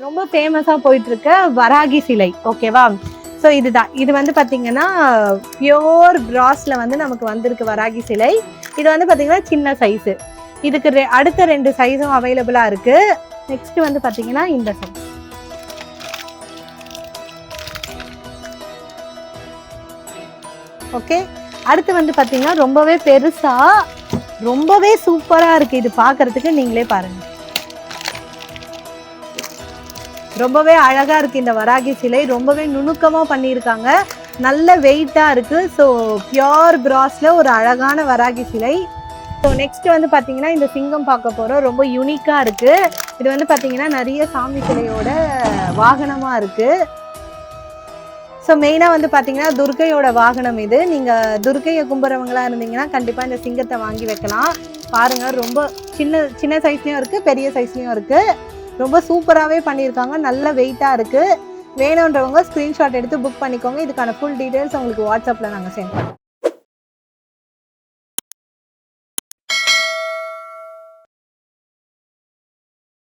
ரொம்ப ஃபேமஸா போயிட்டு இருக்க வராகி சிலை. ஓகேவா? ஸோ இதுதான். இது வந்து பார்த்தீங்கன்னா பியோர் பிராஸ்ல வந்து நமக்கு வந்திருக்கு வராகி சிலை. இது வந்து பார்த்தீங்கன்னா சின்ன சைஸு. இதுக்கு அடுத்த 2 சைஸும் அவைலபிளா இருக்கு. நெக்ஸ்ட் வந்து பார்த்தீங்கன்னா இந்த சைஸ். ஓகே, அடுத்து வந்து பார்த்தீங்கன்னா ரொம்பவே பெருசா ரொம்பவே சூப்பரா இருக்கு. இது பார்க்கறதுக்கு நீங்களே பாருங்க. ரொம்பவே அழகா இருக்கு இந்த வராகி சிலை. ரொம்பவே நுணுக்கமா பண்ணியிருக்காங்க. நல்ல வெயிட்டா இருக்கு. ஸோ பியோர் பிராஸ்ல ஒரு அழகான வராகி சிலை. ஸோ நெக்ஸ்ட் வந்து பார்த்தீங்கன்னா இந்த சிங்கம் பார்க்க போகிறோம். ரொம்ப யூனிக்காக இருக்கு. இது வந்து பார்த்தீங்கன்னா நிறைய சாமி சிலையோட வாகனமா இருக்கு. ஸோ மெயினாக வந்து பார்த்தீங்கன்னா துர்கையோட வாகனம் இது. நீங்கள் துர்கையை கும்புறவங்களா இருந்தீங்கன்னா கண்டிப்பாக இந்த சிங்கத்தை வாங்கி வைக்கலாம். பாருங்கள், ரொம்ப சின்ன சைஸ்லேயும் இருக்குது, பெரிய சைஸ்லேயும் இருக்குது. ரொம்ப சூப்பராகவே பண்ணியிருக்காங்க. நல்ல வெயிட்டாக இருக்குது. வேணுன்றவங்க ஸ்க்ரீன்ஷாட் எடுத்து புக் பண்ணிக்கோங்க. இதுக்கான ஃபுல் டீட்டெயில்ஸ் உங்களுக்கு வாட்ஸ்அப்பில் நாங்கள் சென்ட் பண்ணுறோம்.